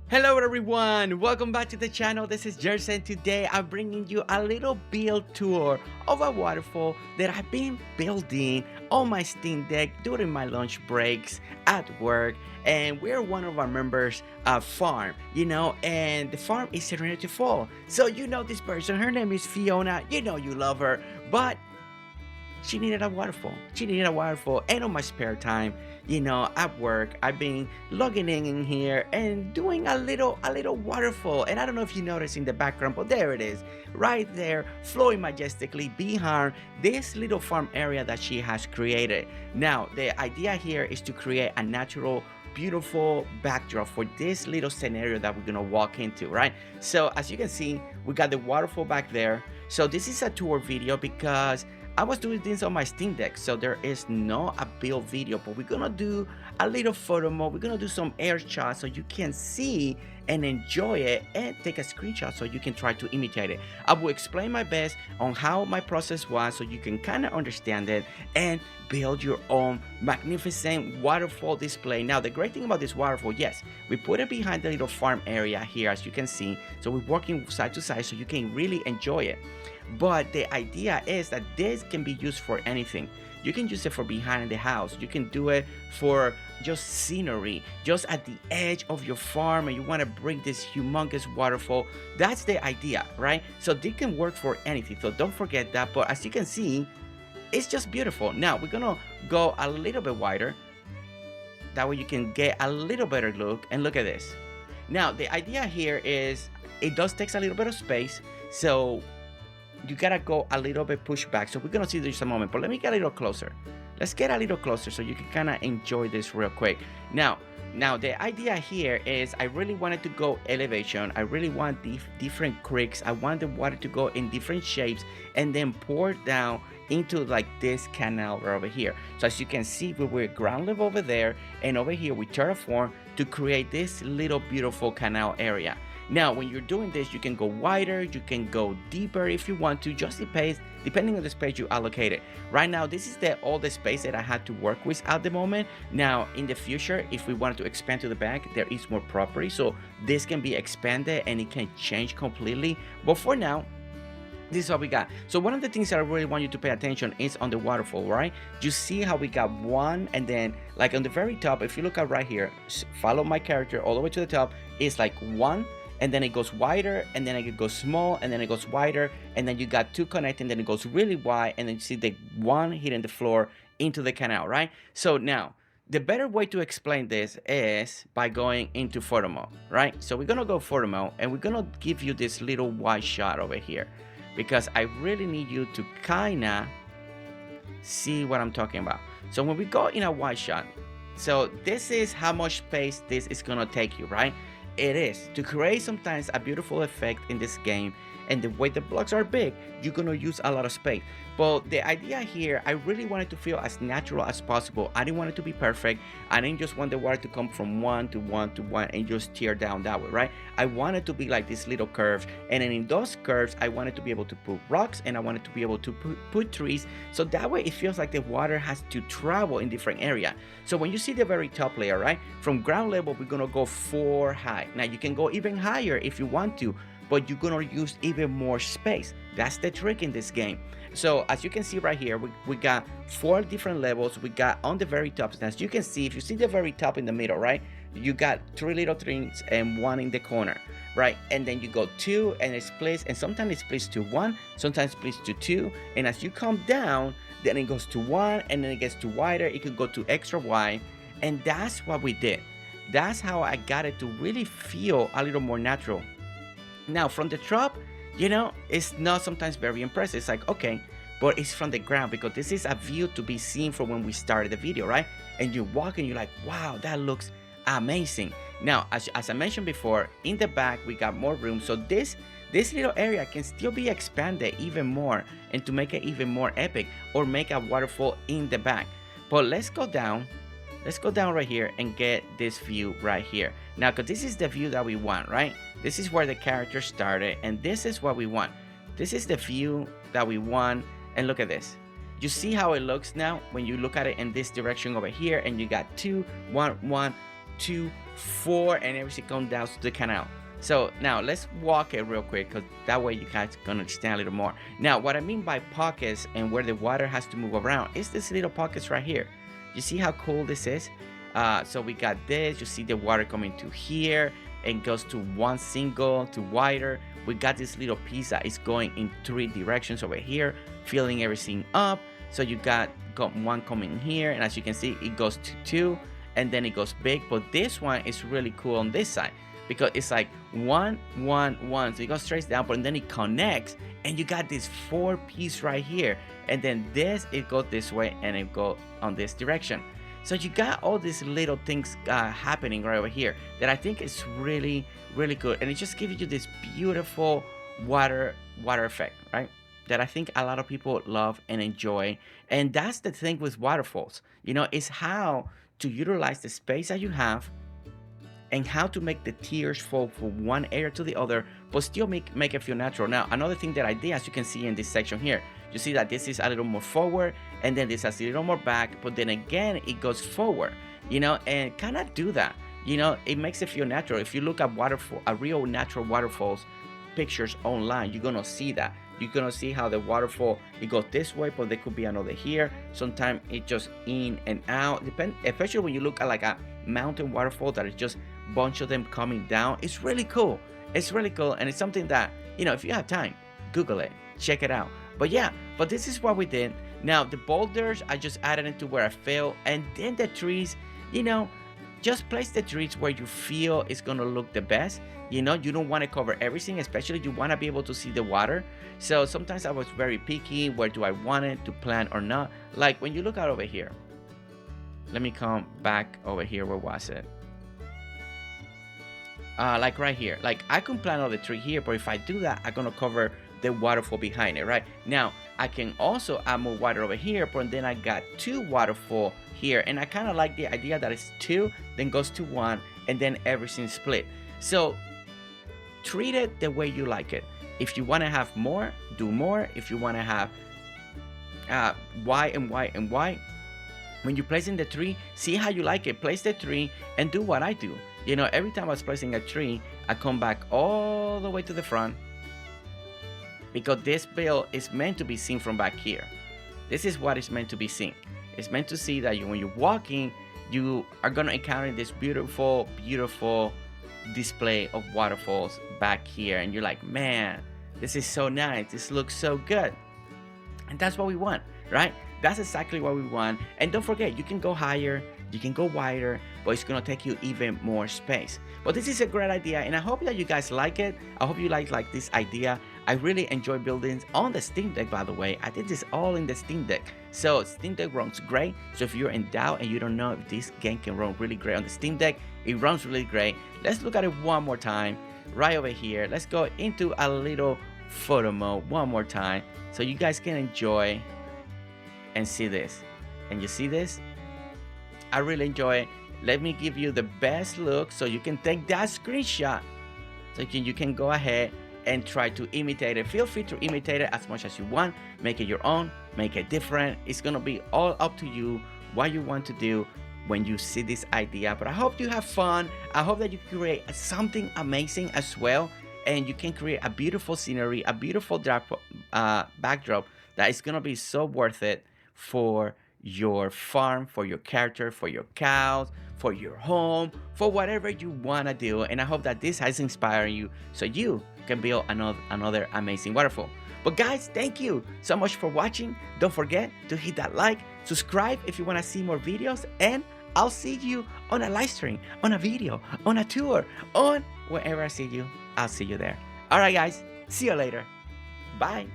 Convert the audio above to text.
Hello everyone, welcome back to the channel. This is Jett, and today I'm bringing you a little build tour of a waterfall that I've been building on my Steam Deck during my lunch breaks at work. And we're one of our members' farm, and the farm is Serenity Fall. So you know this person, her name is Fiona, you know you love her, but she needed a waterfall. She needed a waterfall. And on my spare time, at work, I've been logging in here and doing a little waterfall. And I don't know if you notice in the background, but there it is, right there, flowing majestically behind this little farm area that she has created. Now, the idea here is to create a natural, beautiful backdrop for this little scenario that we're gonna walk into, right? So as you can see, we got the waterfall back there. So this is a tour video because I was doing this on my Steam Deck, so there is no a build video, but we're gonna do a little photo mode. We're gonna do some air shots so you can see and enjoy it and take a screenshot so you can try to imitate it. I will explain my best on how my process was so you can kind of understand it and build your own magnificent waterfall display. Now, the great thing about this waterfall, yes, we put it behind the little farm area here, as you can see. So we're working side to side so you can really enjoy it. But the idea is that this can be used for anything. You can use it for behind the house. You can do it for just scenery, just at the edge of your farm, and you want to bring this humongous waterfall. That's the idea, right? So they can work for anything. So don't forget that. But as you can see, it's just beautiful. Now we're gonna go a little bit wider. That way you can get a little better look. And look at this. Now the idea here is it does take a little bit of space. So you gotta go a little bit push back. So we're gonna see this in a moment, but let me get a little closer. Let's get a little closer so you can kind of enjoy this real quick. Now the idea here is I really wanted to go elevation. I really want different creeks. I want the water to go in different shapes and then pour down into like this canal right over here. So as you can see, we're ground level over there, and over here we terraform to create this little beautiful canal area. Now, when you're doing this, you can go wider, you can go deeper if you want to, just depending on the space you allocate it. Right now, this is all the space that I had to work with at the moment. Now, in the future, if we wanted to expand to the back, there is more property, so this can be expanded and it can change completely. But for now, this is what we got. So one of the things that I really want you to pay attention is on the waterfall, right? You see how we got one, and then like on the very top, if you look at right here, follow my character all the way to the top, it's like one, and then it goes wider, and then it goes small, and then it goes wider, and then you got two connecting, then it goes really wide, and then you see the one hitting the floor into the canal, right? So now the better way to explain this is by going into photo mode, right? So we're gonna go photo mode, and we're gonna give you this little wide shot over here because I really need you to kinda see what I'm talking about. So when we go in a wide shot, so this is how much space this is gonna take you, right? It is to create sometimes a beautiful effect in this game, and the way the blocks are big, you're gonna use a lot of space. But the idea here, I really wanted to feel as natural as possible. I didn't want it to be perfect. I didn't just want the water to come from one to one to one and just tear down that way, right? I wanted to be like this little curve, and then in those curves, I wanted to be able to put rocks, and I wanted to be able to put trees, so that way it feels like the water has to travel in different area. So when you see the very top layer, right, from ground level, we're gonna go 4 high. Now you can go even higher if you want to, but you're gonna use even more space. That's the trick in this game. So as you can see right here, we got 4 different levels. We got on the very top, as you can see, if you see the very top in the middle, right, you got 3 little things and 1 in the corner, right? And then you go 2 and it splits, and sometimes it splits to 1, sometimes it splits to 2, and as you come down, then it goes to 1, and then it gets to wider. It could go to extra wide, and that's what we did. That's how I got it to really feel a little more natural. Now from the top, it's not sometimes very impressive. It's like, okay, but it's from the ground because this is a view to be seen from when we started the video, right? And you walk and you're like, wow, that looks amazing. Now, as I mentioned before, in the back, we got more room. So this little area can still be expanded even more and to make it even more epic, or make a waterfall in the back. But let's go down. Let's go down right here and get this view right here. Now, because this is the view that we want, right? This is where the character started, and this is what we want. This is the view that we want, and look at this. You see how it looks now when you look at it in this direction over here, and you got 2, 1, 1, 2, 4, and everything comes down to the canal. So now let's walk it real quick, because that way you guys can understand a little more. Now, what I mean by pockets and where the water has to move around is this little pockets right here. You see how cool this is? So we got this. You see the water coming to here and goes to one single to wider. We got this little piece that is going in 3 directions over here, filling everything up. So you got one coming here, and as you can see, it goes to 2, and then it goes big. But this one is really cool on this side, because it's like 1, 1, 1. So it goes straight down, but then it connects, and you got this 4 piece right here. And then this, it goes this way, and it goes on this direction. So you got all these little things happening right over here that I think is really, really good. And it just gives you this beautiful water effect, right? That I think a lot of people love and enjoy. And that's the thing with waterfalls. You know, it's how to utilize the space that you have and how to make the tears fall from one area to the other, but still make it feel natural. Now, another thing that I did, as you can see in this section here, you see that this is a little more forward, and then this is a little more back, but then again, it goes forward, you know, and kind of do that. You know, it makes it feel natural. If you look at real natural waterfalls pictures online, you're gonna see that. You're gonna see how the waterfall, it goes this way, but there could be another here. Sometimes it just in and out. Especially when you look at like a mountain waterfall that is just a bunch of them coming down. It's really cool. It's really cool, and it's something that, you know, if you have time, Google it, check it out. But yeah, but this is what we did. Now the boulders, I just added into where I feel, and then the trees, you know, just place the trees where you feel it's gonna look the best. You know, you don't want to cover everything, especially you want to be able to see the water. So sometimes I was very picky, where do I want it to plant or not. Like when you look out over here, let me come back over here. Where was it? Like right here. Like I can plant another tree here, but if I do that, I'm gonna cover the waterfall behind it. Right now I can also add more water over here, but then I got 2 waterfall here, and I kind of like the idea that it's 2 then goes to 1, and then everything split. So treat it the way you like it. If you want to have more, do more. If you want to have Y and Y and Y, when you're placing the tree, see how you like it. Place the tree and do what I do. You know, every time I was placing a tree, I come back all the way to the front, because this build is meant to be seen from back here. This is what is meant to be seen. It's meant to see that when you're walking, you are going to encounter this beautiful, beautiful display of waterfalls back here, and you're like, man, this is so nice. This looks so good. And that's what we want, right? That's exactly what we want. And don't forget, you can go higher, you can go wider, but it's gonna take you even more space. But this is a great idea, and I hope that you guys like it. I hope you like this idea. I really enjoy building on the Steam Deck, by the way. I did this all in the Steam Deck. So Steam Deck runs great. So if you're in doubt and you don't know if this game can run really great on the Steam Deck, it runs really great. Let's look at it one more time right over here. Let's go into a little photo mode one more time so you guys can enjoy and see this. And you see this? I really enjoy it. Let me give you the best look so you can take that screenshot, so you can go ahead and try to imitate it. Feel free to imitate it as much as you want. Make it your own, make it different. It's gonna be all up to you what you want to do when you see this idea. But I hope you have fun. I hope that you create something amazing as well, and you can create a beautiful scenery, a beautiful backdrop that is gonna be so worth it for your farm, for your character, for your cows, for your home, for whatever you want to do. And I hope that this has inspired you so you can build another amazing waterfall. But guys, thank you so much for watching. Don't forget to hit that like, subscribe if you want to see more videos, and I'll see you on a live stream, on a video, on a tour, on wherever I see you. I'll see you there. All right, guys, see you later. Bye.